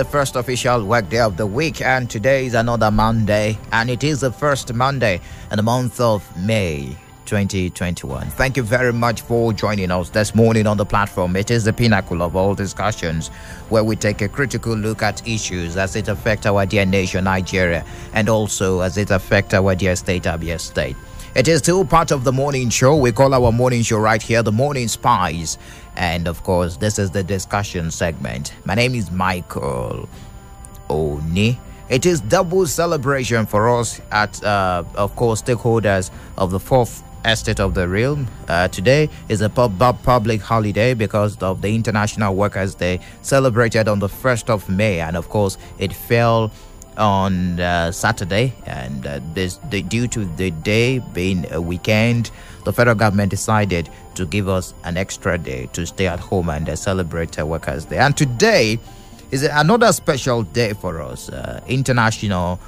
the first official work day of the week, and today is another Monday, and it is the first Monday in the month of May 2021. Thank you very much for joining us this morning on the platform. It is the pinnacle of all discussions where we take a critical look at issues as it affects our dear nation, Nigeria, and also as it affects our dear state, Abia State. It is still part of the morning show. We call our morning show right here the Morning Spies. And of course, this is the discussion segment. My name is Michael Oni. It is double celebration for us at, of course, stakeholders of the fourth estate of the realm. Today is a public holiday because of the International Workers' Day celebrated on the 1st of May. And of course, it fell on Saturday, and due to the day being a weekend, the federal government decided to give us an extra day to stay at home and celebrate Workers' Day. And today is another special day for us, International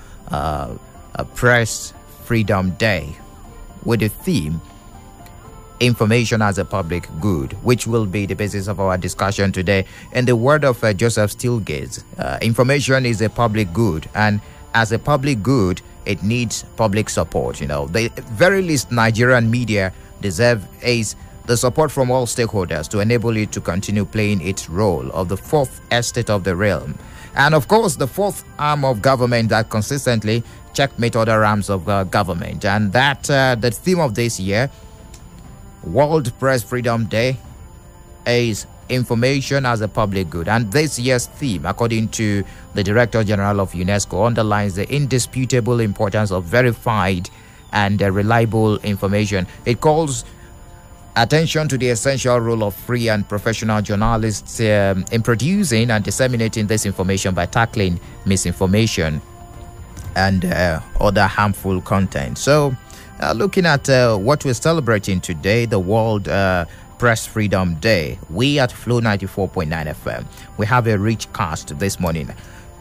Press Freedom Day, with the theme Information as a Public Good, which will be the basis of our discussion today. In the word of Joseph Stilgates, information is a public good, and as a public good, it needs public support. You know, the very least Nigerian media deserve is the support from all stakeholders to enable it to continue playing its role of the fourth estate of the realm. And of course, the fourth arm of government that consistently checkmate other arms of government. And that the theme of this year, World Press Freedom Day, is information as a public good. And this year's theme, according to the Director General of UNESCO, underlines the indisputable importance of verified and reliable information. It calls attention to the essential role of free and professional journalists in producing and disseminating this information by tackling misinformation and other harmful content. So, looking at what we're celebrating today, the World Press Freedom Day, we at Flow 94.9 FM, we have a rich cast this morning.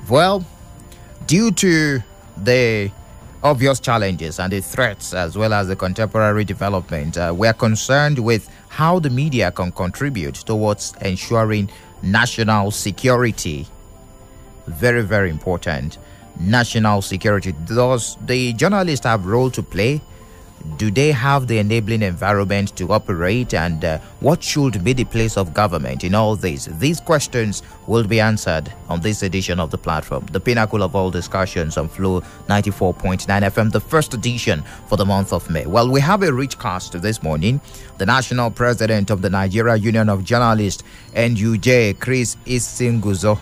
Well, due to the obvious challenges and the threats as well as the contemporary development, we are concerned with how the media can contribute towards ensuring national security. Very, very important. National security. Does the journalists have a role to play? Do they have the enabling environment to operate? And what should be the place of government in all this? These questions will be answered on this edition of the platform, the pinnacle of all discussions on Flow 94.9 FM, the first edition for the month of May. Well, we have a rich cast this morning. The National President of the Nigeria Union of Journalists, NUJ, Chris Isinguzo,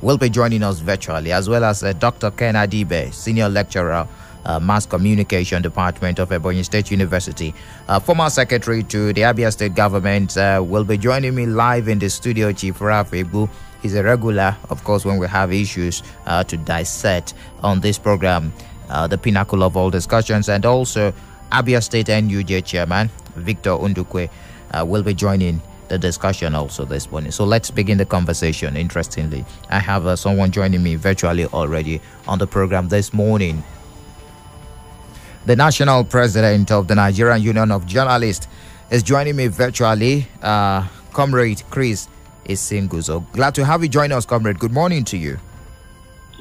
will be joining us virtually, as well as Dr. Ken Adibe, Senior Lecturer, Mass Communication Department of Ebonyi State University. Former Secretary to the Abia State Government will be joining me live in the studio. Chief Rafibu is a regular, of course, when we have issues to dissect on this program, the pinnacle of all discussions. And also Abia State NUJ Chairman Victor Undukwe will be joining the discussion also this morning. So let's begin the conversation. Interestingly, I have someone joining me virtually already on the program this morning. The National President of the Nigerian Union of Journalists is joining me virtually. Comrade Chris Isinguzo. Glad to have you join us, Comrade. Good morning to you.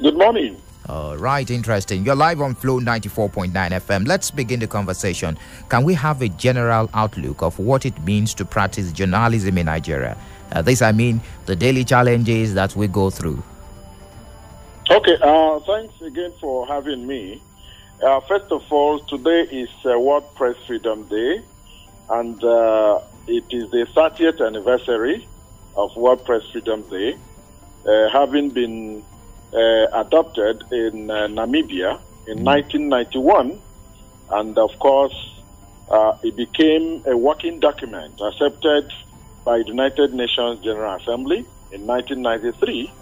Good morning. All right, interesting. You're live on Flow 94.9 FM. Let's begin the conversation. Can we have a general outlook of what it means to practice journalism in Nigeria? This, I mean, the daily challenges that we go through. Okay, thanks again for having me. First of all, today is World Press Freedom Day, and it is the 30th anniversary of World Press Freedom Day, having been adopted in Namibia in 1991, and of course, it became a working document accepted by the United Nations General Assembly in 1993,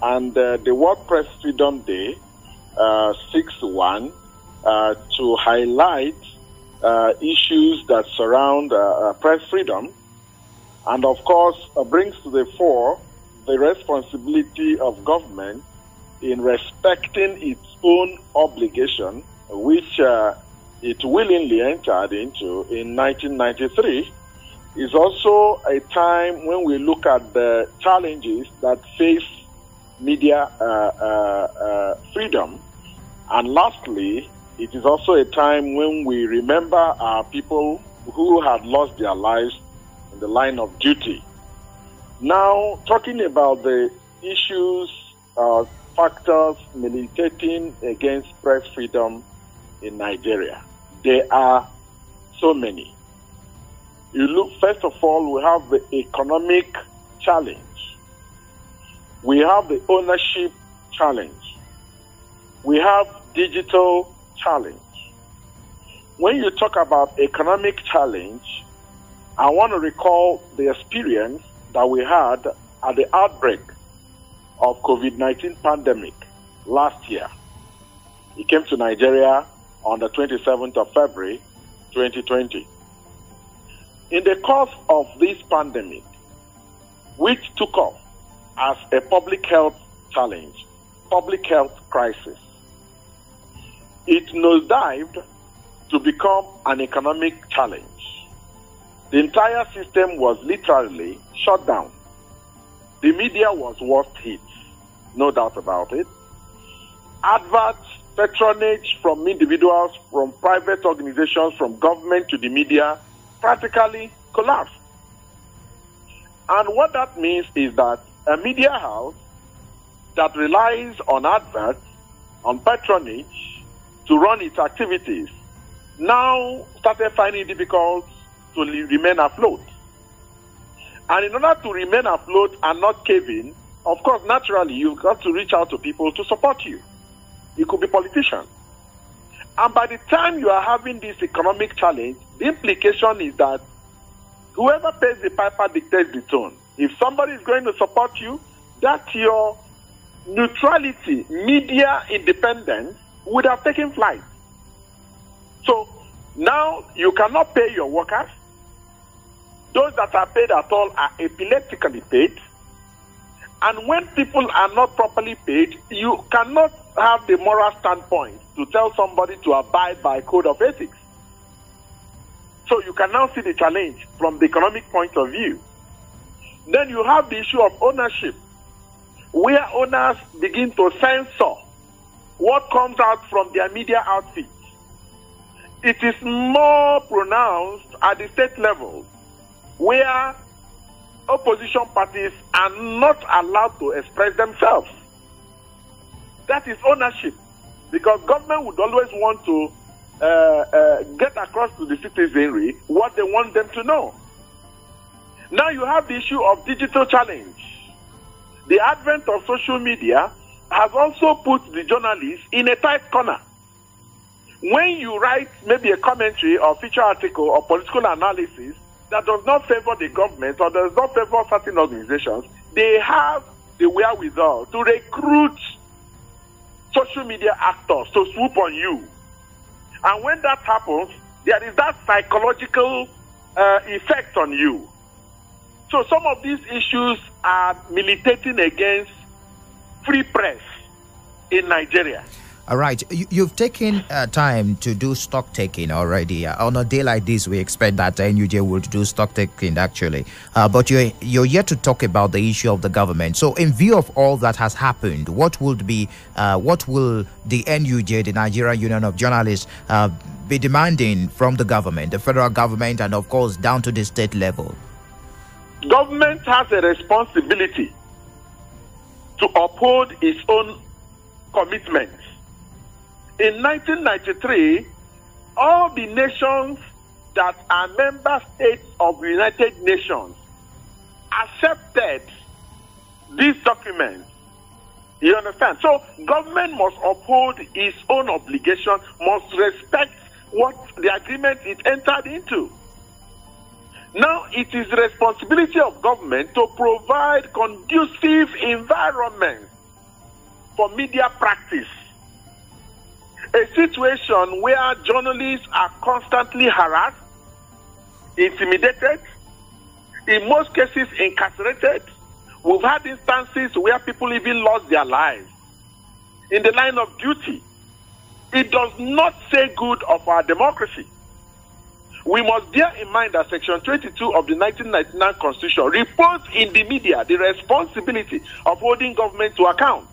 and the World Press Freedom Day 6-1 to highlight issues that surround press freedom, and of course brings to the fore the responsibility of government in respecting its own obligation, which it willingly entered into in 1993, is also a time when we look at the challenges that face media freedom. And lastly, it is also a time when we remember our people who had lost their lives in the line of duty. Now, talking about the issues, factors militating against press freedom in Nigeria, there are so many. You look, first of all, we have the economic challenge. We have the ownership challenge. We have digital challenge. When you talk about economic challenge, I want to recall the experience that we had at the outbreak of COVID-19 pandemic last year. It came to Nigeria on the 27th of February, 2020. In the course of this pandemic, which took off as a public health challenge, public health crisis, it nosedived to become an economic challenge. The entire system was literally shut down. The media was worst hit, no doubt about it. Adverts, patronage from individuals, from private organizations, from government to the media practically collapsed. And what that means is that a media house that relies on adverts, on patronage to run its activities, now started finding it difficult to remain afloat. And in order to remain afloat and not cave in, of course, naturally, you've got to reach out to people to support you. It could be politicians. And by the time you are having this economic challenge, the implication is that whoever pays the piper dictates the tone. If somebody is going to support you, that your neutrality, media independence would have taken flight. So now you cannot pay your workers. Those that are paid at all are epileptically paid. And when people are not properly paid, you cannot have the moral standpoint to tell somebody to abide by code of ethics. So you can now see the challenge from the economic point of view. Then you have the issue of ownership, where owners begin to censor what comes out from their media outfits. It is more pronounced at the state level, where opposition parties are not allowed to express themselves. That is ownership, because government would always want to get across to the citizenry what they want them to know. Now you have the issue of digital challenge. The advent of social media has also put the journalists in a tight corner. When you write maybe a commentary or feature article or political analysis that does not favor the government or does not favor certain organizations, they have the wherewithal to recruit social media actors to swoop on you. And when that happens, there is that psychological effect on you. So some of these issues are militating against free press in Nigeria. All right. You've taken time to do stock taking already. On a day like this, we expect that NUJ will do stock taking, actually. But you're yet to talk about the issue of the government. So in view of all that has happened, what will the NUJ, the Nigerian Union of Journalists, be demanding from the government, the federal government, and of course down to the state level? Government has a responsibility to uphold its own commitments. In 1993, all the nations that are member states of the United Nations accepted these documents. You understand? So government must uphold its own obligation, must respect what the agreement it entered into. Now it is the responsibility of government to provide conducive environment for media practice. A situation where journalists are constantly harassed, intimidated, in most cases incarcerated. We've had instances where people even lost their lives in the line of duty. It does not say good of our democracy. We must bear in mind that Section 22 of the 1999 Constitution reports in the media the responsibility of holding government to account.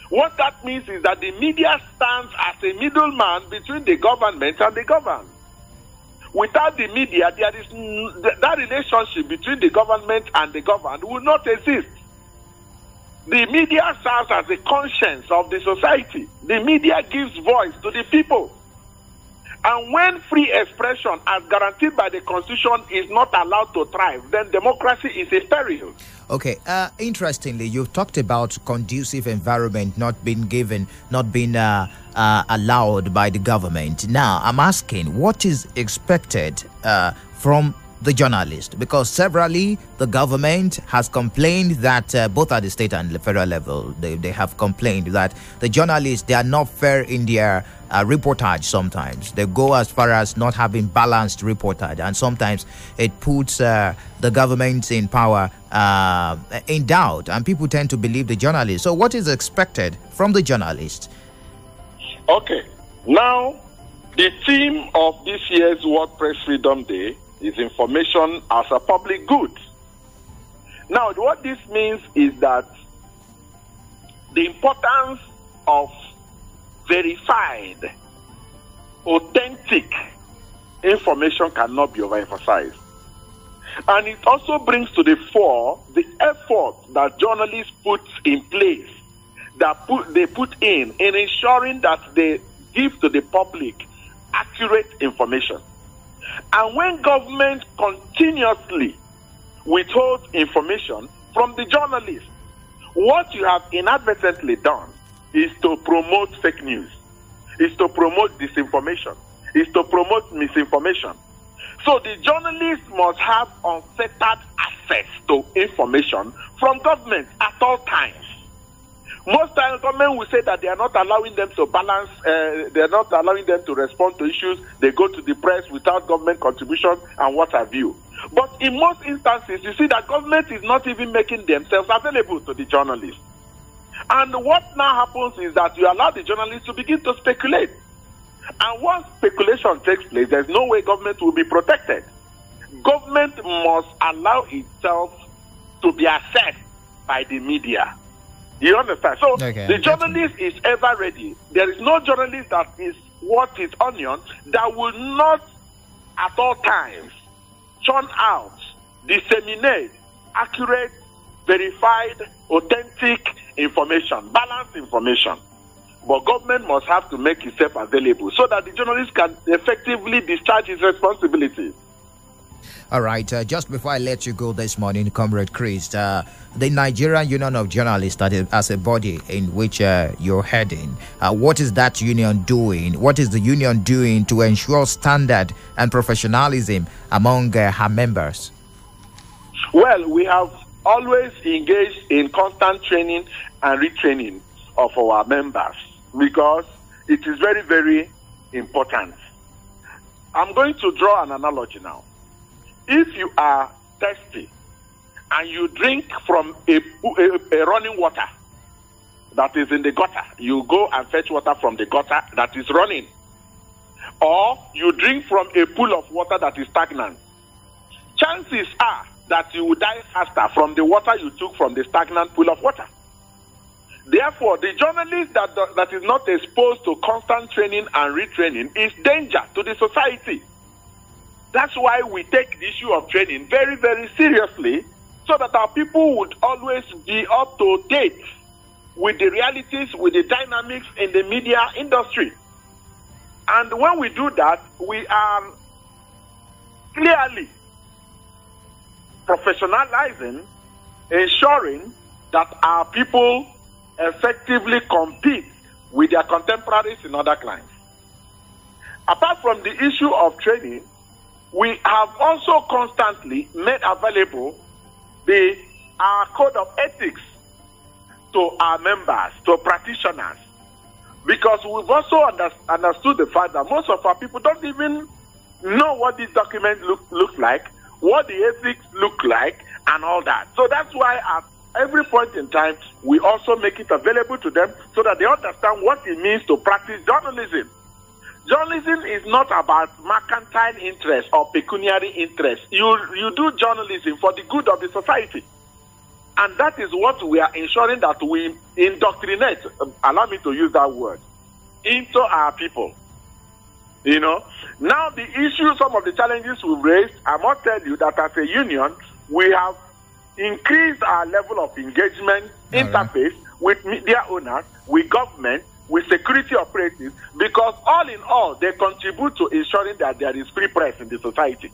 What that means is that the media stands as a middleman between the government and the governed. Without the media, that relationship between the government and the governed will not exist. The media serves as the conscience of the society. The media gives voice to the people. And when free expression, as guaranteed by the Constitution, is not allowed to thrive, then democracy is a peril. Okay. Interestingly, you've talked about conducive environment not being allowed by the government. Now, I'm asking, what is expected from the journalist? Because severally, the government has complained that both at the state and the federal level, they have complained that the journalists, they are not fair in their reportage sometimes. They go as far as not having balanced reportage, and sometimes it puts the government in power in doubt, and people tend to believe the journalists. So what is expected from the journalists? Okay. Now, the theme of this year's World Press Freedom Day is information as a public good. Now, what this means is that the importance of verified, authentic information cannot be overemphasized. And it also brings to the fore the effort that journalists put in place, they put in ensuring that they give to the public accurate information. And when government continuously withholds information from the journalists, what you have inadvertently done is to promote fake news, is to promote disinformation, is to promote misinformation. So the journalists must have unfettered access to information from government at all times. Most times, government will say that they are not allowing them to balance, they are not allowing them to respond to issues. They go to the press without government contribution and what have you. But in most instances, you see that government is not even making themselves available to the journalists. And what now happens is that you allow the journalists to begin to speculate. And once speculation takes place, there's no way government will be protected. Government must allow itself to be assessed by the media. You understand? So the journalist is ever ready. There is no journalist that is worth his onion that will not at all times churn out, disseminate accurate, verified, authentic information, balanced information. But government must have to make itself available so that the journalist can effectively discharge his responsibilities. All right. Just before I let you go this morning, Comrade Chris, the Nigerian Union of Journalists started as a body in which you're heading. What is that union doing? What is the union doing to ensure standard and professionalism among her members? Well, we have always engaged in constant training and retraining of our members because it is very, very important. I'm going to draw an analogy now. If you are thirsty and you drink from a running water that is in the gutter, you go and fetch water from the gutter that is running. Or you drink from a pool of water that is stagnant. Chances are that you will die faster from the water you took from the stagnant pool of water. Therefore, the journalist that is not exposed to constant training and retraining is danger to the society. That's why we take the issue of training very, very seriously, so that our people would always be up to date with the realities, with the dynamics in the media industry. And when we do that, we are clearly professionalizing, ensuring that our people effectively compete with their contemporaries in other climes. Apart from the issue of training, we have also constantly made available our code of ethics to our members, to practitioners, because we've also understood the fact that most of our people don't even know what this document looks like, what the ethics look like, and all that. So that's why at every point in time, we also make it available to them so that they understand what it means to practice journalism. Journalism is not about mercantile interest or pecuniary interest. You do journalism for the good of the society. And that is what we are ensuring that we indoctrinate, allow me to use that word, into our people. You know, now the issue, some of the challenges we've raised, I must tell you that as a union, we have increased our level of engagement, interface with media owners, with government, with security operatives, because all in all, they contribute to ensuring that there is free press in the society.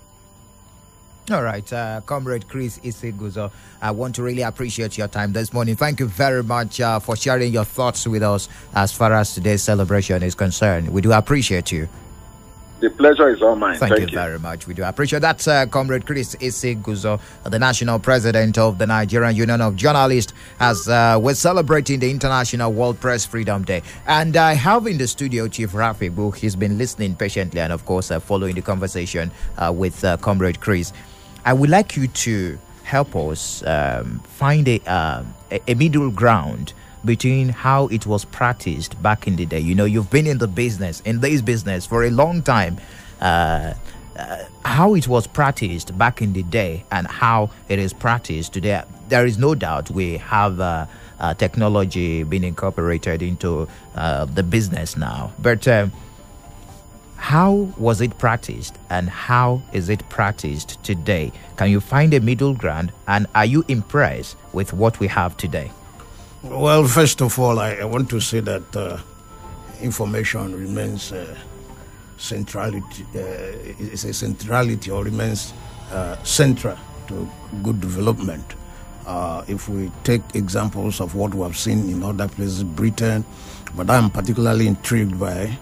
All right, Comrade Chris Isiguzo, I want to really appreciate your time this morning. Thank you very much for sharing your thoughts with us as far as today's celebration is concerned. We do appreciate you. The pleasure is all mine. Thank you very much. We do appreciate that. Comrade Chris Isiguzo, the national president of the Nigerian Union of Journalists, as we're celebrating the International World Press Freedom Day. And I have in the studio Chief Rafi, who he's been listening patiently and, of course, following the conversation with Comrade Chris. I would like you to help us find a middle ground between how it was practiced back in the day. You know, you've been in this business for a long time. How it was practiced back in the day and how it is practiced today. There is no doubt we have technology being incorporated into the business now. But how was it practiced and how is it practiced today? Can you find a middle ground, and are you impressed with what we have today? Well, first of all, I want to say that information remains centrality. It's a centrality, or remains central to good development. If we take examples of what we have seen in other places, Britain, but I'm particularly intrigued by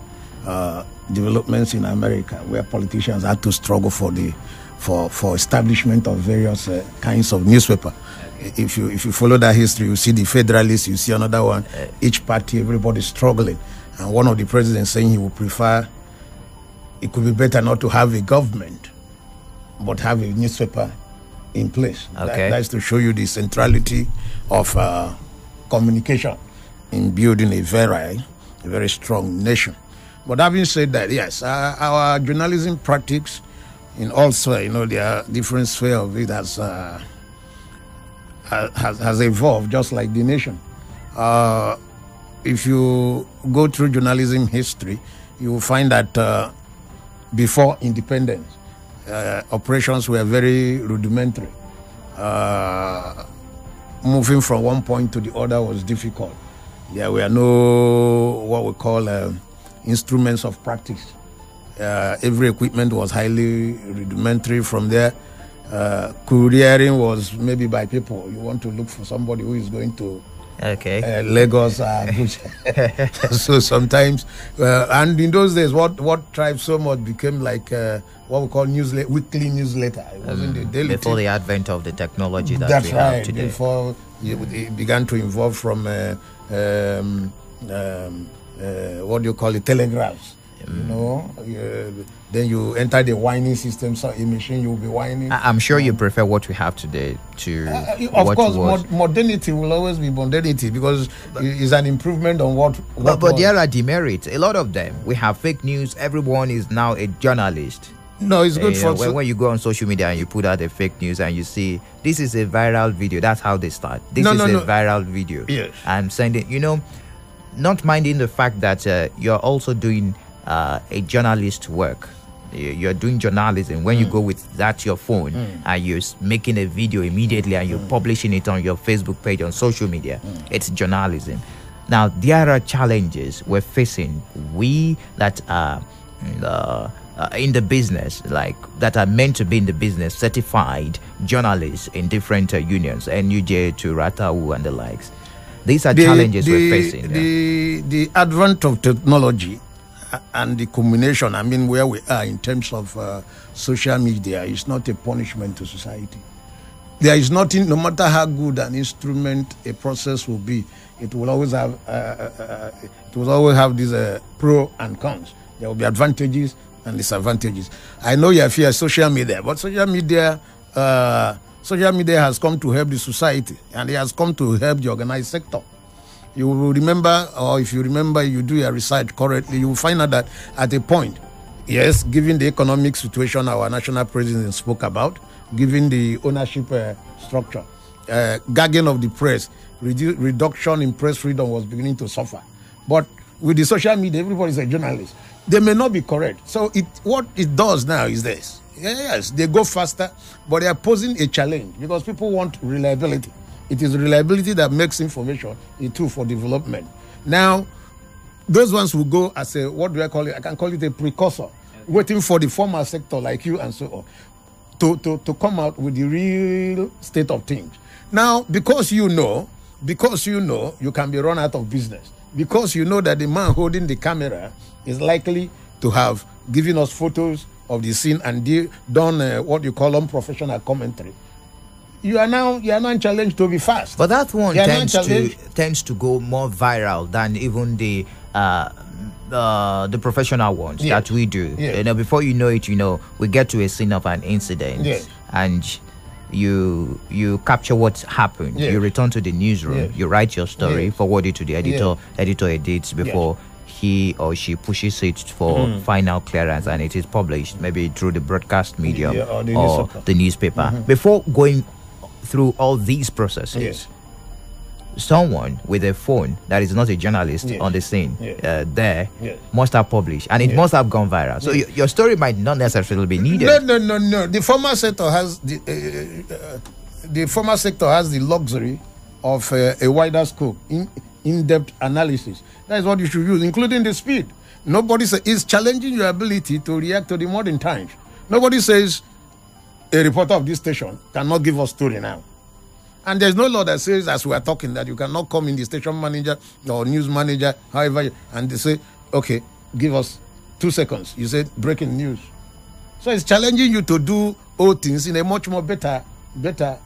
developments in America, where politicians had to struggle for establishment of various kinds of newspaper. If you follow that history, you see the Federalists, you see another one. Each party, everybody struggling, and one of the presidents saying he would prefer, it could be better not to have a government, but have a newspaper in place. Okay. That's to show you the centrality of communication in building a very strong nation. But having said that, yes, our journalism practice in also, there are different spheres of it has evolved, just like the nation. If you go through journalism history, you will find that before independence, operations were very rudimentary. Moving from one point to the other was difficult. There were no what we call instruments of practice. Every equipment was highly rudimentary. From there, couriering was maybe by people. You want to look for somebody who is going to Lagos. So sometimes, and in those days, what thrived so much became like what we call weekly newsletter. It wasn't the daily before the advent of the technology that we have today. Before it began to evolve from what do you call it, telegraphs. Then you enter the whining system, so a machine you'll be whining. I'm sure you prefer what we have today to of course, modernity will always be modernity, because it's an improvement on what but there are demerits. A lot of them. We have fake news. Everyone is now a journalist. No, it's good for when you go on social media and you put out a fake news and you see this is a viral video. That's how they start. This is a viral video. Yes. I'm sending, not minding the fact that you're also doing a journalist work. You're doing journalism. When you go with that your phone and you're making a video immediately and you're publishing it on your Facebook page, on social media, it's journalism. Now there are challenges we're facing. We that are in the business, like that are meant to be in the business, certified journalists in different unions, NUJ to Ratau and the likes. These are challenges we're facing. The advent of technology and the combination, where we are in terms of social media, is not a punishment to society. There is nothing, no matter how good an instrument, a process will be, it will always have these pro and cons. There will be advantages and disadvantages. I know you fear social media, but social media has come to help the society, and it has come to help the organized sector. You will remember, or if you remember, you do your research correctly, you will find out that at a point, yes, given the economic situation our national president spoke about, given the ownership structure, gagging of the press, reduction in press freedom was beginning to suffer. But with the social media, everybody is a journalist. They may not be correct. So what it does now is this. Yes, they go faster, but they are posing a challenge because people want reliability. It is reliability that makes information a tool for development. Now, those ones will go as a, what do I call it? I can call it a precursor, waiting for the formal sector like you and so on to come out with the real state of things. Now, because you know, you can be run out of business. Because you know that the man holding the camera is likely to have given us photos of the scene and done what you call unprofessional commentary. You are now challenged to be fast. But that one tends to go more viral than even the professional ones that we do. Yeah. You know, before you know it, we get to a scene of an incident, and you capture what happened. You return to the newsroom, you write your story, forward it to the editor. Editor edits before he or she pushes it for final clearance, and it is published maybe through the broadcast medium or the newspaper. Before going through all these processes, someone with a phone that is not a journalist on the scene must have published, and it must have gone viral. So your story might not necessarily be needed. No. The formal sector has the luxury of a wider scope, in-depth analysis. That is what you should use, including the speed. Nobody is challenging your ability to react to the modern times. Nobody says a reporter of this station cannot give us story now. And there's no law that says, as we are talking, that you cannot come in the station manager or news manager, however, and they say, okay, give us 2 seconds. You said breaking news. So it's challenging you to do all things in a much more better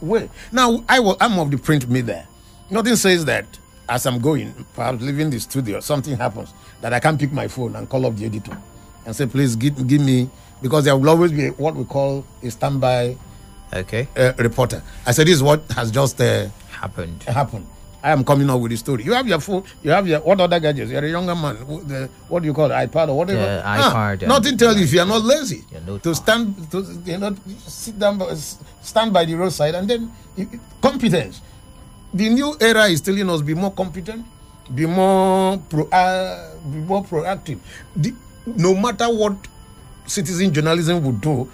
way. Now, I'm of the print media. Nothing says that as I'm going, perhaps leaving the studio, something happens that I can't pick my phone and call up the editor and say, please give me, because there will always be what we call a standby reporter. I said, this is what has just happened. I am coming up with the story. You have your phone, you have your, what other gadgets? You're a younger man. What do you call it? iPad or whatever? iPad. Nothing tells you if you're not lazy to sit down, stand by the roadside, and then competence. The new era is telling us be more competent, be more proactive. No matter what citizen journalism would do,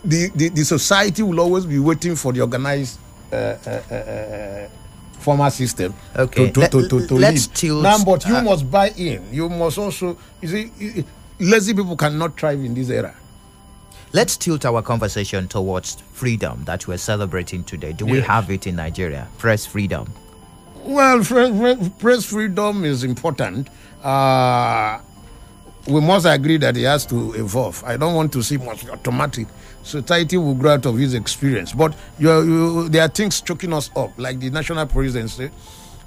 the society will always be waiting for the organized formal system to let's lead. Now, but you must buy in. You must also, you see, lazy people cannot thrive in this era. Let's tilt our conversation towards freedom that we're celebrating today. Do we have it in Nigeria? Press freedom. Well, press freedom is important. We must agree that it has to evolve. I don't want to see much automatic. Society will grow out of his experience. But there are things choking us up, like the national presidency,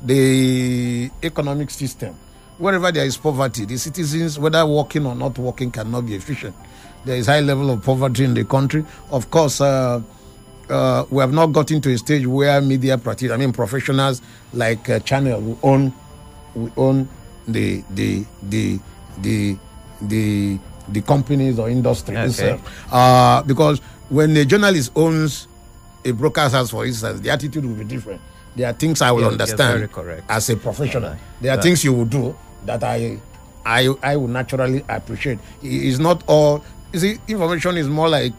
the economic system. Wherever there is poverty, the citizens, whether working or not working, cannot be efficient. There is high level of poverty in the country. Of course, we have not gotten to a stage where media professionals like Channel will own the companies or industry itself. Because when a journalist owns a broadcast house, for instance, the attitude will be different. There are things I will understand as a professional. There are things you will do that I will naturally appreciate. It's not all. You see, information is more like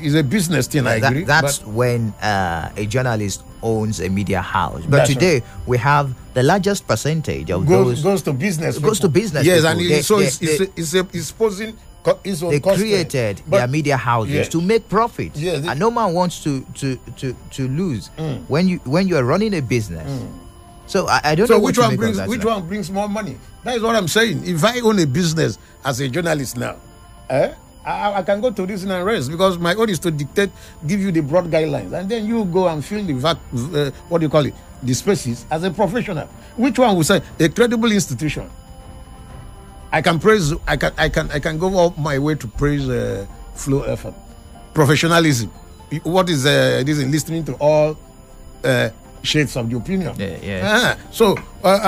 is a business thing. I agree. That's when a journalist owns a media house. But today we have the largest percentage of those goes to business. Goes to business. Yes, people. And it's posing. They created their media houses to make profit, and no man wants to lose when you are running a business. So I don't know which one brings more money. That is what I'm saying. If I own a business as a journalist now, I can go to this and rest, because my own is to dictate, give you the broad guidelines, and then you go and fill the what do you call it, the spaces as a professional. Which one will say a credible institution? I can praise. I can go up my way to praise flow effort, professionalism. What is this? Listening to all shades of the opinion. Yeah. So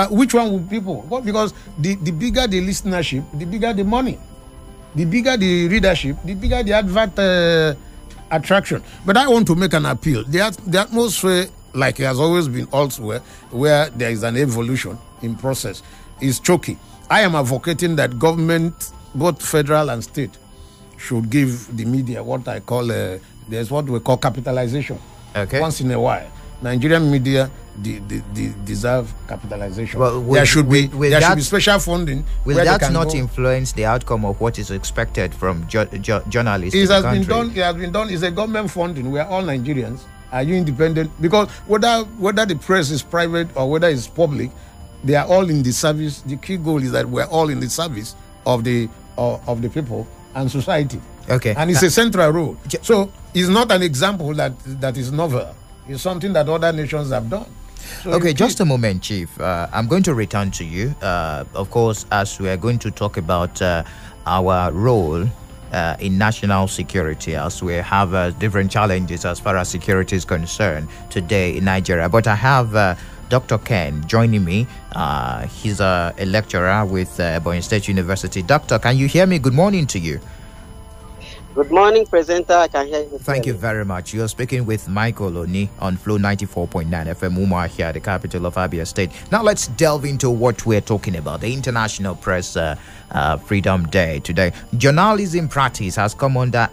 which one would people? Well, because the bigger the listenership, the bigger the money, the bigger the readership, the bigger the advert attraction. But I want to make an appeal. The atmosphere, like it has always been elsewhere, where there is an evolution in process, is choky. I am advocating that government, both federal and state, should give the media what I call there's what we call capitalization. Okay. Once in a while, Nigerian media deserve capitalization. Well, there should be special funding. Will that not influence the outcome of what is expected from journalists? It has been done. It has been done. It's a government funding. We are all Nigerians. Are you independent? Because whether the press is private or whether it's public, they are all in the service. The key goal is that we're all in the service of the people and society. Okay. And it's a central role. So it's not an example that is novel. It's something that other nations have done. So okay, just a moment, Chief. I'm going to return to you. Of course, as we are going to talk about our role in national security, as we have different challenges as far as security is concerned today in Nigeria. But I have Dr. Ken joining me. He's a lecturer with Ebonyi State University. Doctor, can you hear me? Good morning to you. Good morning, presenter. I can hear you. Thank you very much. You're speaking with Michael Oni on Flow 94.9 FM, Umar here, the capital of Abia State. Now let's delve into what we're talking about, the International Press Freedom Day today. Journalism practice has come under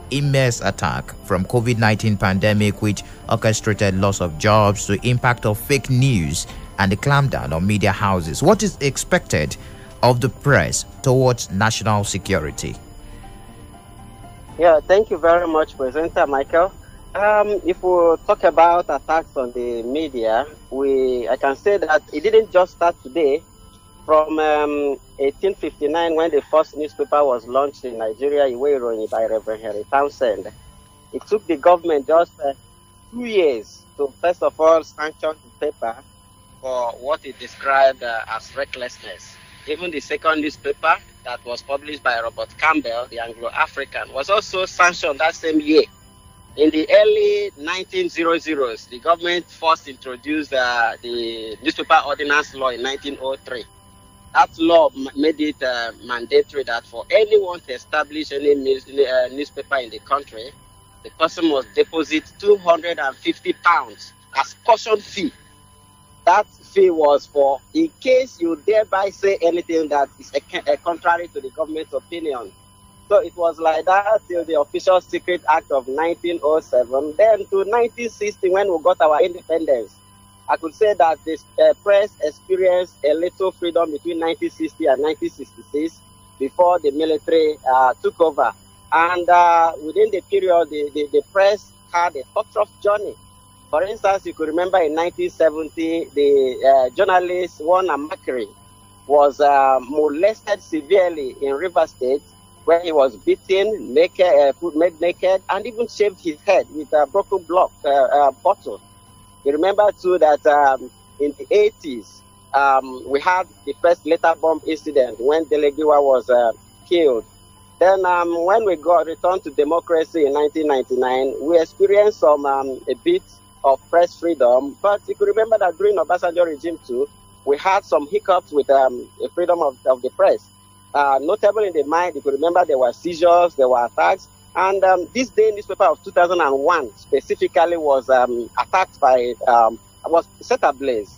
immense attack from COVID-19 pandemic, which orchestrated loss of jobs, to impact of fake news and the clampdown on media houses. What is expected of the press towards national security? Yeah, thank you very much, presenter Michael. If we talk about attacks on the media, I can say that it didn't just start today. From 1859, when the first newspaper was launched in Nigeria, Iwe Iroyin by Reverend Henry Townsend, it took the government just 2 years to, first of all, sanction the paper for what it described as recklessness. Even the second newspaper that was published by Robert Campbell, the Anglo-African, was also sanctioned that same year. In the early 1900s, the government first introduced the Newspaper Ordinance Law in 1903. That law made it mandatory that for anyone to establish any newspaper in the country, the person must deposit £250 as caution fee. That fee was for in case you thereby say anything that is contrary to the government's opinion. So it was like that till the Official Secret Act of 1907. Then to 1960, when we got our independence, I could say that the press experienced a little freedom between 1960 and 1966 before the military took over. And within the period, the press had a tough journey. For instance, you could remember in 1970, the journalist Warren Amakri was molested severely in Rivers State, where he was beaten, made naked, and even shaved his head with a broken bottle. You remember too that in the 80s, we had the first letter bomb incident when Delegiwa was killed. Then when we returned to democracy in 1999, we experienced a bit of press freedom. But you could remember that during Obasanjo regime too, we had some hiccups with the freedom of the press. Notable in the mind, you could remember there were seizures, there were attacks. And this day newspaper of 2001 specifically was attacked by, was set ablaze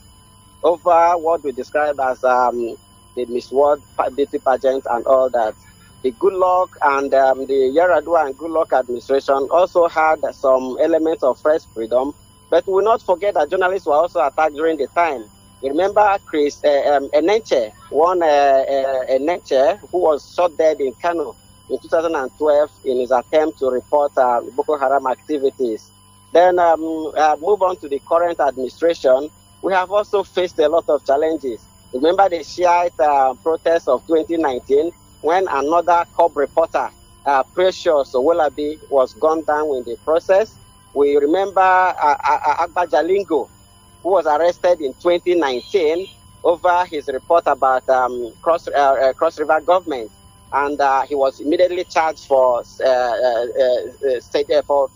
over what we describe as the Miss World beauty pageant and all that. The Goodluck and the Yar'Adua and Goodluck administration also had some elements of press freedom. But we will not forget that journalists were also attacked during the time. You remember Chris Enenche, Enenche, who was shot dead in Kano in 2012 in his attempt to report Boko Haram activities. Then move on to the current administration. We have also faced a lot of challenges. Remember the Shiite protests of 2019 when another COB reporter, Precious Owolabi, was gunned down in the process. We remember Agba Jalingo, who was arrested in 2019 over his report about Cross River government. And he was immediately charged for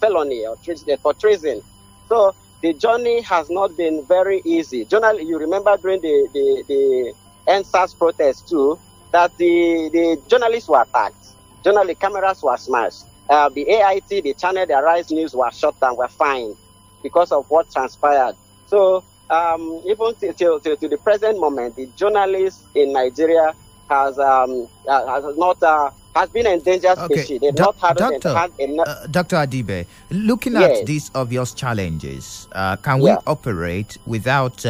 felony or for treason. So the journey has not been very easy. Generally, you remember during the NSAS protest too, that the journalists were attacked. Generally, cameras were smashed. The AIT, the channel, the Arise News were shut down, were fined because of what transpired. So even till the present moment, the journalists in Nigeria has been endangered species. They've not had enough. Dr. Adibe, looking Yes. at these obvious challenges, can we operate without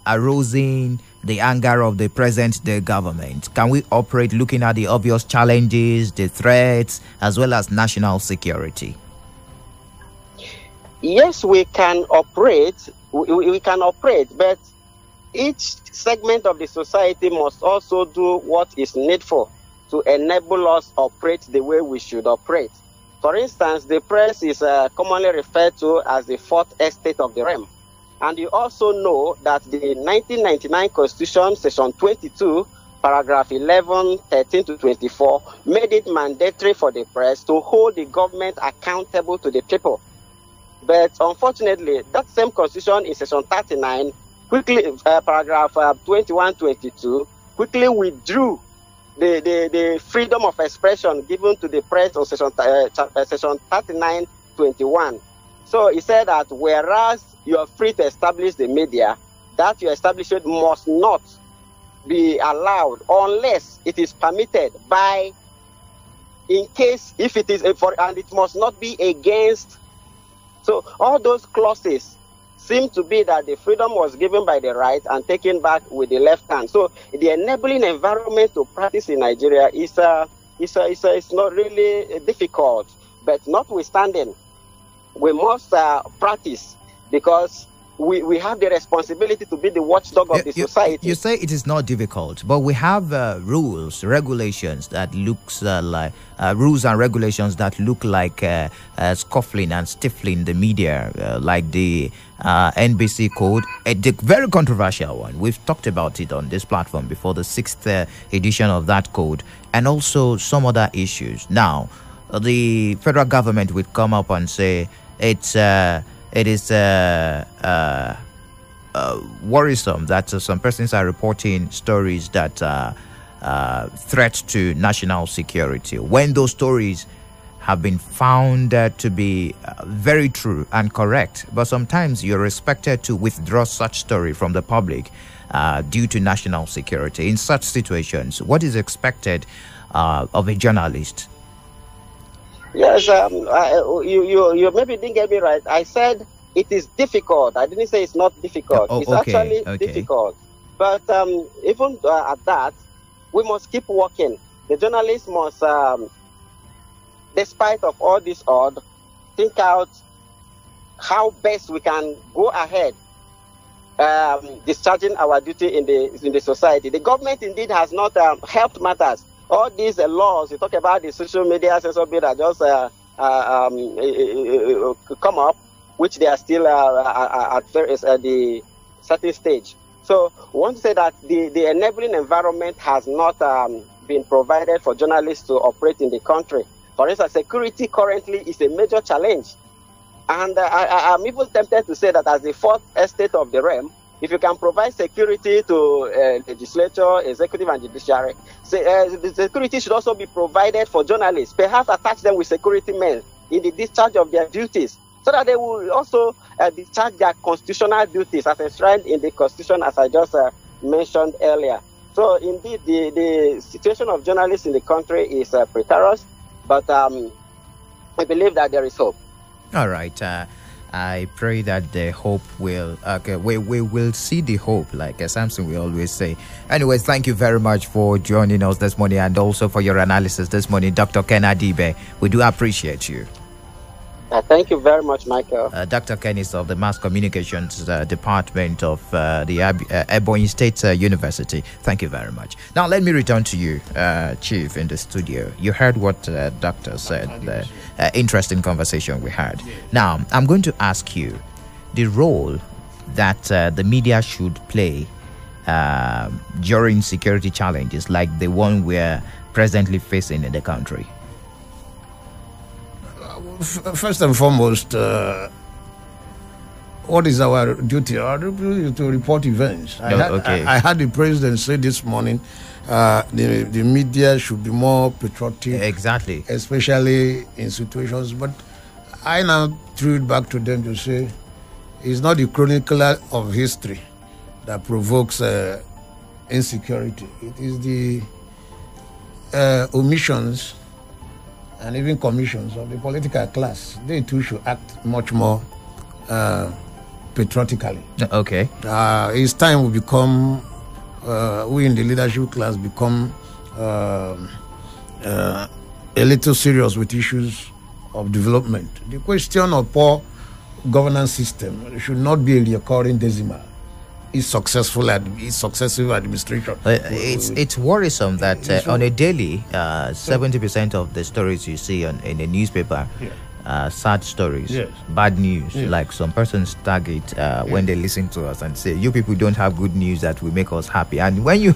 arousing the anger of the present-day government? Can we operate looking at the obvious challenges, the threats, as well as national security? Yes, we can operate. We can operate, but each segment of the society must also do what is needful to enable us operate the way we should operate. For instance, the press is commonly referred to as the fourth estate of the realm. And you also know that the 1999 Constitution, Section 22, paragraph 11, 13 to 24, made it mandatory for the press to hold the government accountable to the people. But unfortunately, that same Constitution in Section 39, paragraph 21, 22, quickly withdrew the freedom of expression given to the press on Section 39, 21. So he said that whereas you are free to establish the media, that your establishment must not be allowed unless it is permitted by, in case, if it is, and it must not be against. So all those clauses seem to be that the freedom was given by the right and taken back with the left hand. So the enabling environment to practice in Nigeria is not really difficult, but notwithstanding, we must practice, because we have the responsibility to be the watchdog of the society. You say it is not difficult, but we have rules, regulations that looks like rules and regulations that look like scuffling and stifling the media, like the NBC code, a very controversial one. We've talked about it on this platform before, the 6th edition of that code, and also some other issues. Now, the federal government would come up and say it is worrisome that some persons are reporting stories that threat to national security, when those stories have been found to be very true and correct. But sometimes you're expected to withdraw such story from the public due to national security. In such situations, what is expected of a journalist? Yes, you maybe didn't get me right. I said it is difficult. I didn't say it's not difficult. It's actually difficult. But even at that, we must keep working. The journalists must, despite of all this odd, think out how best we can go ahead discharging our duty in the society. The government indeed has not helped matters. All these laws, you talk about the social media censor bill that just come up, which they are still at the certain stage. So we want to say that the enabling environment has not been provided for journalists to operate in the country. For instance, security currently is a major challenge. And I'm even tempted to say that as the fourth estate of the realm, if you can provide security to legislature, executive, and judiciary, the security should also be provided for journalists. Perhaps attach them with security men in the discharge of their duties, so that they will also discharge their constitutional duties as enshrined in the Constitution, as I just mentioned earlier. So indeed, the situation of journalists in the country is precarious, but I believe that there is hope. All right. I pray that the hope will, we will see the hope, like Samson we always say. Anyways, thank you very much for joining us this morning, and also for your analysis this morning, Dr. Ken Adibe. We do appreciate you. Thank you very much, Michael. Dr. Ken is of the Mass Communications Department of the Ebonyi State University. Thank you very much. Now, let me return to you, Chief, in the studio. You heard what Doctor said, the interesting conversation we had. Now, I'm going to ask you the role that the media should play during security challenges like the one we're presently facing in the country. First and foremost, what is our duty? Our duty is to report events. I had the president say this morning the media should be more patriotic. Exactly. Especially in situations. But I now threw it back to them to say it's not the chronicler of history that provokes insecurity. It is the omissions and even commissions of the political class. They too should act much more patriotically. Okay. It's time we become, we in the leadership class become a little serious with issues of development. The question of poor governance system should not be a recurring decimal. It's successive administration. It's worrisome that on a daily, 70% of the stories you see in the newspaper, sad stories, bad news. Like some persons tag it when they listen to us and say, "You people don't have good news that will make us happy." And when you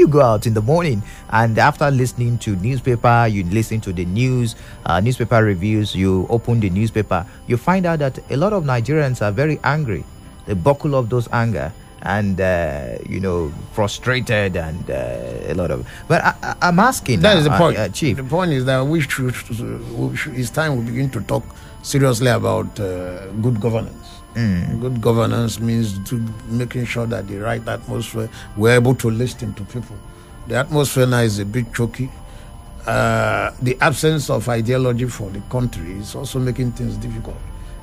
go out in the morning and after listening to newspaper, you listen to the news, newspaper reviews, you open the newspaper, you find out that a lot of Nigerians are very angry. They buckle up those anger and frustrated and a lot of. But I'm asking. That is the point, Chief. The point is that we should. It's time we begin to talk seriously about good governance. Good governance means making sure that the right atmosphere, we're able to listen to people. The atmosphere now is a bit choky. The absence of ideology for the country is also making things difficult.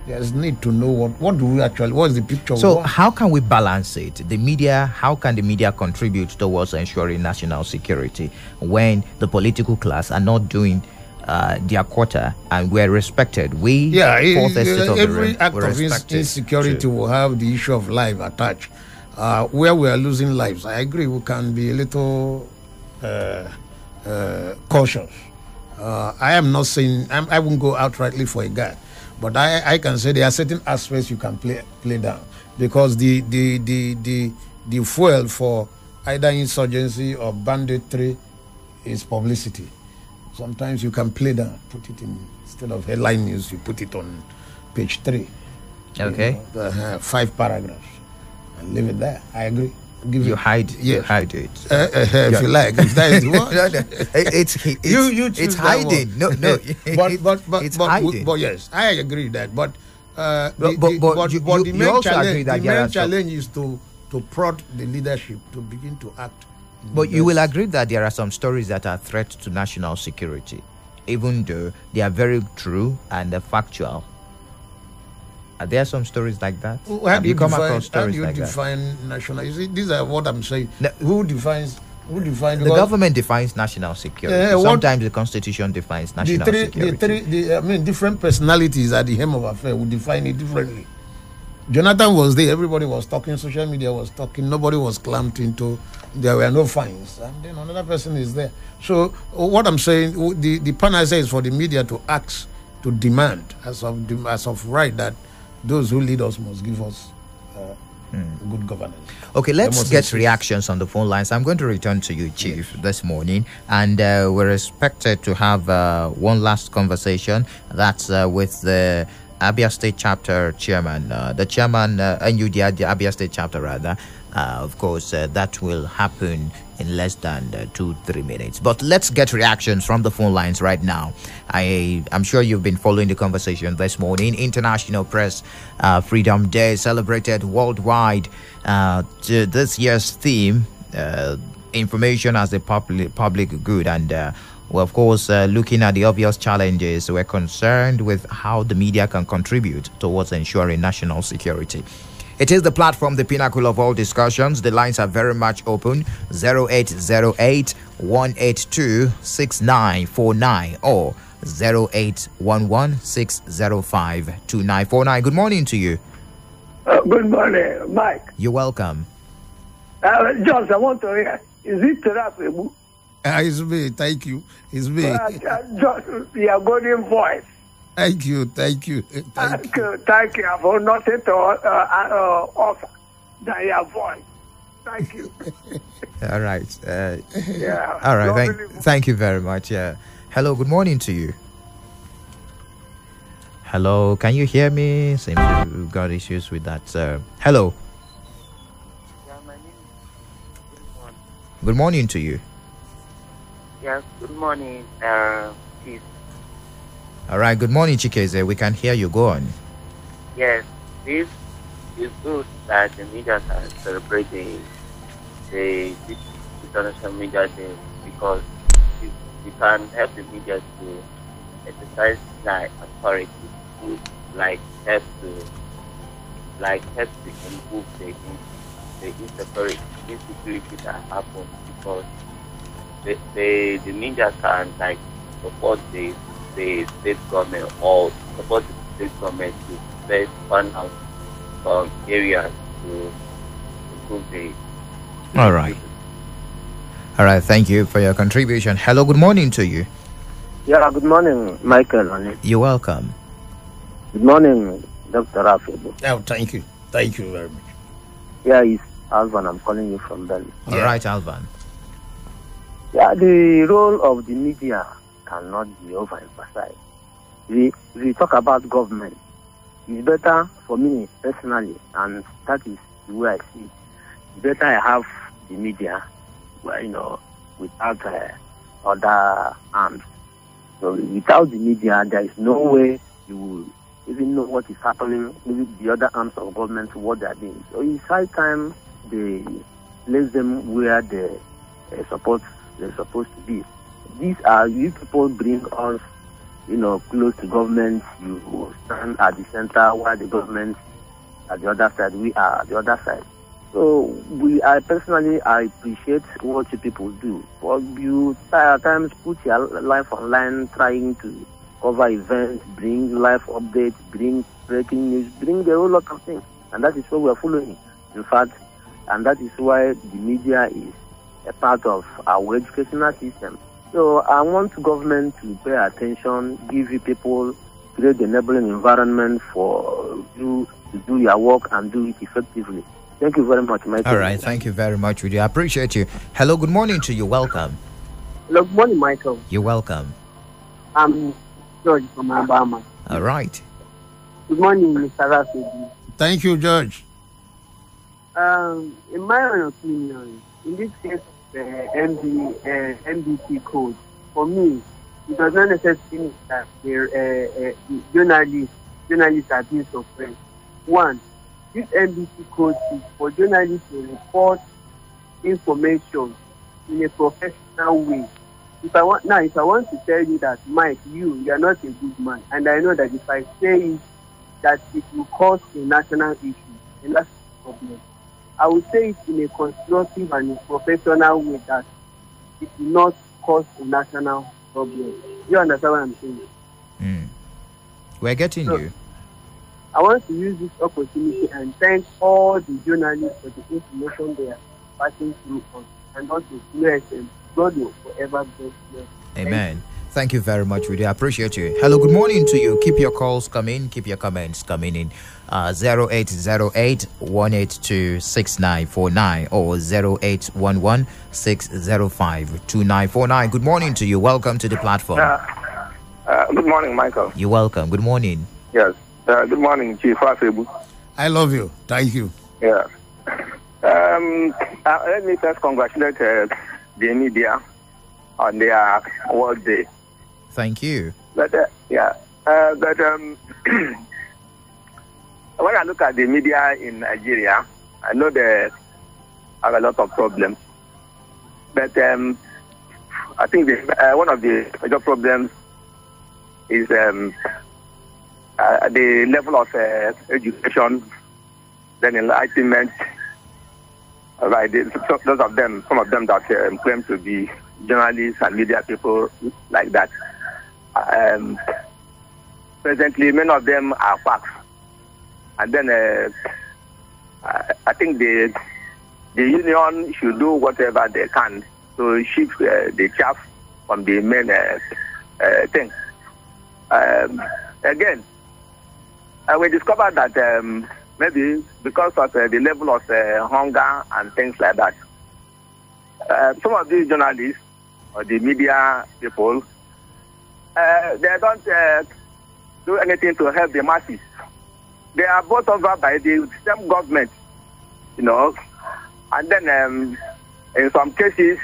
There's need to know what is the picture. So how can we balance it? How can the media contribute towards ensuring national security when the political class are not doing their quota and we're respected? Every act of insecurity will have the issue of life attached. Where we are losing lives, I agree, we can be a little cautious. I am not saying, I won't go outrightly for a guy. But I can say there are certain aspects you can play down, because the fuel for either insurgency or banditry is publicity. Sometimes you can play down, put it in, instead of headline news, you put it on page 3. Okay. 5 paragraphs and leave it there. I agree. You hide it. If you like. If that is it's hiding. No. It's hiding. But yes, I agree that. But the main challenge is to prod the leadership to begin to act. But you will agree that there are some stories that are threats to national security, even though they are very true and factual. Are there some stories like that? How do you define national? You see, these are what I'm saying. No. Who defines? The government defines national security. Sometimes the constitution defines national security. Different personalities at the helm of affairs will define it differently. Jonathan was there. Everybody was talking. Social media was talking. Nobody was clamped into. There were no fines. And then another person is there. So what I'm saying, the panel says for the media to ask, to demand as of right that those who lead us must give us good governance. Okay, let's get reactions on the phone lines. I'm going to return to you, Chief, this morning, and we're expected to have one last conversation. That's with the Abia State Chapter Chairman, the Chairman, NUD, the Abia State Chapter, rather. Of course, that will happen in less than 2-3 minutes. But let's get reactions from the phone lines right now. I'm sure you've been following the conversation this morning. International Press Freedom Day celebrated worldwide. This year's theme, information as a public good. And well, of course, looking at the obvious challenges, we're concerned with how the media can contribute towards ensuring national security. It is the platform, the pinnacle of all discussions. The lines are very much open. 0808-182-6949 or 0811-605-2949. Good morning to you. Good morning, Mike. You're welcome. Josh, I want to hear, is it Terapebu? It's me, thank you. It's me. Josh, your golden voice. Thank you. Thank you. I have nothing to offer than your voice. Thank you. All right. All right. Thank you very much. Hello. Good morning to you. Hello, can you hear me? Seems we've got issues with that, sir. Hello. Yeah, my name is Good morning. Good morning to you. Yes, good morning, Chief. All right, good morning, Chikeze. We can hear you. Go on. Yes, this is good that the media can celebrate the International Media Day because it can help the media to exercise like authority to help to improve the insecurity that happens because the media can support the state government or support the state government to first find out some areas to improve the All right. All right, thank you for your contribution. Hello, good morning to you. Yeah, good morning, Michael. You're welcome. Good morning, Dr. Rafi. Oh, thank you. Thank you very much. Yeah, it's Alvan. I'm calling you from Delhi. All right, Alvan. Yeah, the role of the media cannot be overemphasized. We talk about government. It's better for me personally, and that is the way I see it. It's better I have the media, without other arms. So without the media, there is no way you will even know what is happening with the other arms of government, what they are doing. So it's high time they place them where they're supposed to be. You people bring us, close to government. You stand at the center while the government at the other side. We are at the other side. So I personally appreciate what you people do. But you at times put your life online, trying to cover events, bring life updates, bring breaking news, bring a whole lot of things. And that is what we are following. In fact, and that is why the media is a part of our educational system. So I want government to pay attention, give you people, create the enabling environment for you to do your work and do it effectively. Thank you very much, Michael. All right, thank you very much, Rudy. I appreciate you. Hello, good morning to you. Welcome. Hello, good morning, Michael. You're welcome. I'm George from Alabama. All right. Good morning, Mr. Rafi. Thank you, George. In my own opinion, in this case, the MDT code, for me, it does not necessarily mean that journalists are being suppressed. One, this MDT code is for journalists to report information in a professional way. If I want to tell you that, Mike, you are not a good man, and I know that if I say it, that it will cause a national issue, a national problem, I will say it in a constructive and a professional way that it will not cause a national problem. You understand what I'm saying? We're getting you. I want to use this opportunity and thank all the journalists for the information they are passing through us, and also bless them. God will forever bless them. Amen. Thank you very much, Rudy. I appreciate you. Hello, good morning to you. Keep your calls coming. Keep your comments coming in. 0808-182-6949 or 0811-605-2949. Good morning to you. Welcome to the platform. Good morning, Michael. You're welcome. Good morning. Yes. Good morning, Chief Afebu. I love you. Thank you. Yeah. Let me first congratulate the media on their World Day. Thank you. But when I look at the media in Nigeria, I know they have a lot of problems. But I think one of the major problems is the level of education, then enlightenment. Right, those of them, some of them that claim to be journalists and media people like that. Presently, many of them are quacks. And then I think the union should do whatever they can to shift the chaff from the main thing. Again, we discovered that maybe because of the level of hunger and things like that, some of these journalists or the media people, they don't do anything to help the masses. They are bought over by the same government, and then in some cases,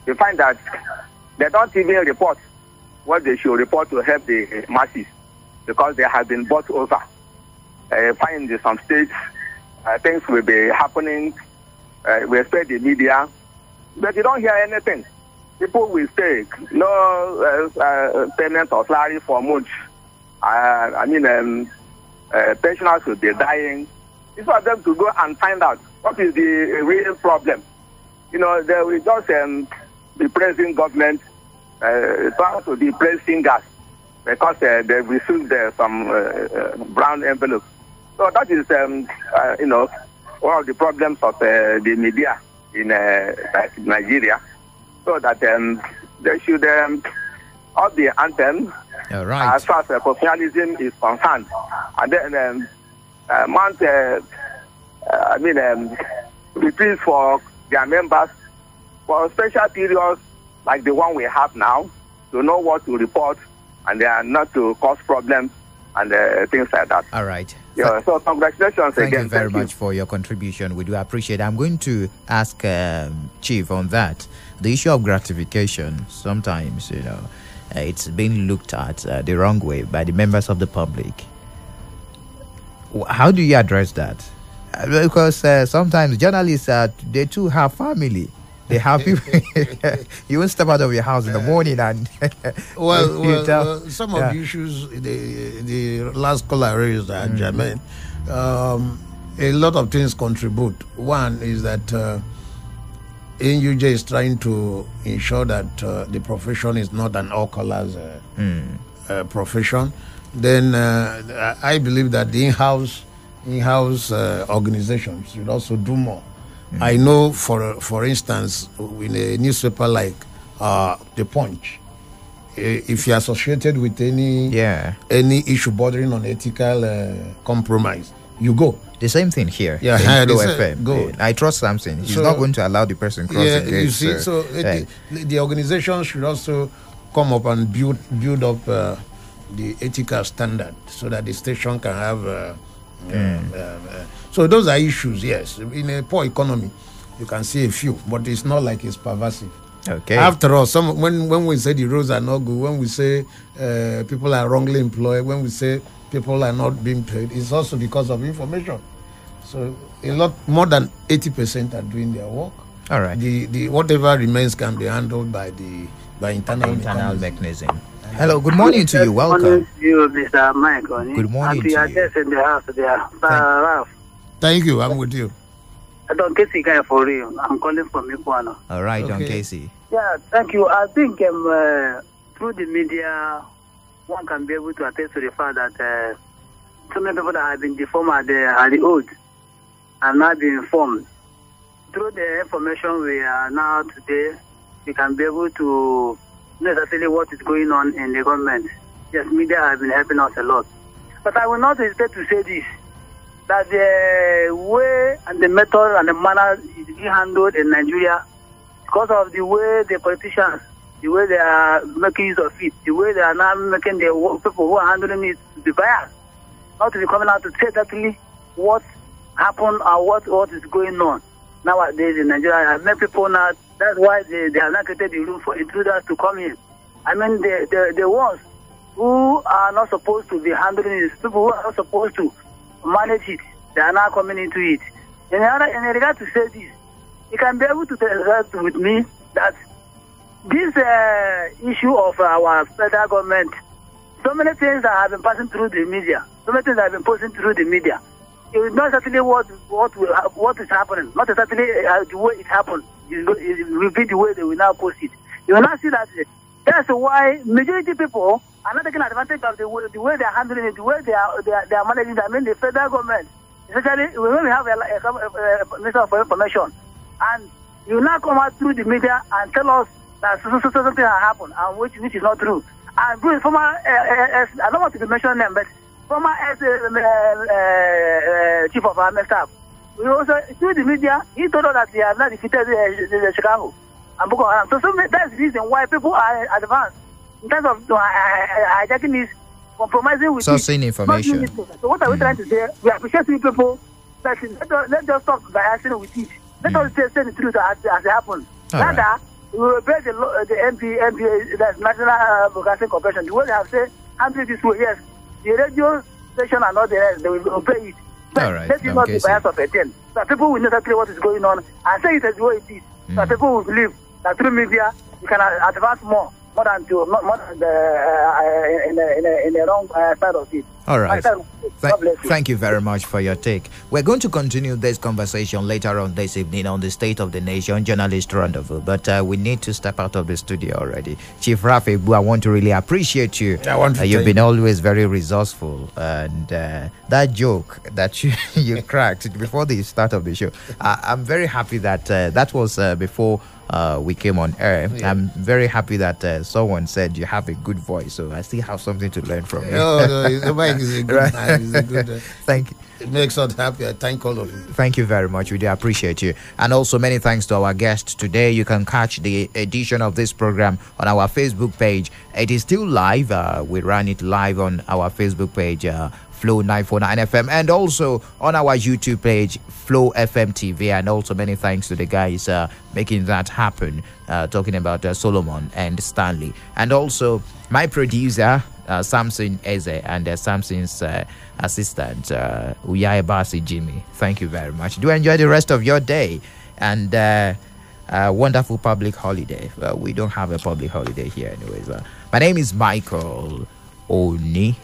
you find that they don't even report what they should report to help the masses because they have been bought over. Find in some states, things will be happening. We expect the media, but you don't hear anything. People will say no payment of salary for months. Pensioners will be dying. It's for them to go and find out what is the real problem. They will just be praising government, trying to be praised singers because they received some brown envelopes. So that is, one of the problems of the media in Nigeria. So that they should up the anthem as far as professionalism is concerned, and then mount retreats for their members for special periods like the one we have now to know what to report and they are not to cause problems and things like that. All right. Yeah, so congratulations Thank again. You very much for your contribution. We do appreciate it. I'm going to ask Chief on that. The issue of gratification, sometimes, it's been looked at the wrong way by the members of the public. How do you address that? Because sometimes journalists, they too have family. They have people. You won't step out of your house in the morning and some of the issues the last caller raised, Jermaine, a lot of things contribute. One is that NUJ is trying to ensure that the profession is not an all colors profession. Then I believe that the in-house organizations should also do more. I know, for instance, in a newspaper like The Punch, if you're associated with any issue bordering on ethical compromise, you go. The same thing here. Yeah, FM. Go. I trust Samson. He's not going to allow the person cross the gate. You see, the organization should also come up and build up the ethical standard so that the station can have. So those are issues, yes. In a poor economy, you can see a few, but it's not like it's pervasive. Okay. After all, when we say the roads are not good, when we say people are wrongly employed, when we say people are not being paid, it's also because of information. So a lot more than 80% are doing their work. All right. The whatever remains can be handled by internal mechanism. Hello, good morning to you. Welcome. Good morning to you, Mr. Mike. Good morning to you. In the house there. Thank you. I'm with you. Don Casey guy for real. I'm calling from Iguana. All right, Don Casey. Yeah, thank you. I think through the media, one can be able to attest to the fact that so many people that have been deformed at the old are now being informed. Through the information we are now today, we can be able to know exactly what is going on in the government. Yes, media have been helping us a lot. But I will not hesitate to say this, that the way and the method and the manner is being handled in Nigeria, because of the way the politicians, the way they are making use of it, the way they are now making the people who are handling it to be biased, not to be coming out to say exactly what happened or what is going on nowadays in Nigeria. Many people now, that's why they have not created the room for intruders to come in. I mean, the ones who are not supposed to be handling it, people who are not supposed to manage it, they are now coming into it. In regard to say this, you can be able to tell with me that this issue of our federal government, so many things that have been passing through the media, so many things that have been passing through the media. It is not exactly what is happening, not exactly the way it happened. It will be the way they will now post it. You will not see that. That's why majority people are not taking advantage of the way they are handling it, the way they are managing it. I mean, the federal government, especially when we have a Minister for Information, and you now come out through the media and tell us that something has happened, and which is not true. And former, I don't want to mention them, but former chief of army staff, we also through the media, he told us that they have not defeated Chicago and Boko Haram. So that's the reason why people are advanced in terms of hijacking this compromising with sourcing information. So what are we trying to say? We appreciate you people. Let's just stop biasing with it. Let us say the truth as it happens. Rather, we will obey the MP, that's National Broadcasting Corporation. The way they have said, handle this way, yes. The radio station and all the rest, they will obey it. But let it not be bias of a 10. So people will know exactly what is going on and say it as the way it is. So people will believe that through media, you can advance more than in the wrong side of it. All right. Thank you very much for your take. We're going to continue this conversation later on this evening on the State of the Nation Journalist Rendezvous, but we need to step out of the studio already. Chief Rafi, I want to really appreciate you. You've been always very resourceful, and that joke that you cracked before the start of the show, I'm very happy that that was before we came on air. Yeah. I'm very happy that someone said you have a good voice, so I still have something to learn from you. The mic is a good man. It's a good, thank you. It makes us happy. I thank all of you. Thank you very much. We do appreciate you. And also many thanks to our guest today. You can catch the edition of this program on our Facebook page. It is still live. We run it live on our Facebook page, Flow 949 FM, and also on our YouTube page, Flow FM TV. And also many thanks to the guys making that happen, talking about Solomon and Stanley. And also my producer, Samson Eze, and Samson's assistant, Uyai Basi Jimmy. Thank you very much. Do enjoy the rest of your day and a wonderful public holiday. We don't have a public holiday here anyways. My name is Michael Oni.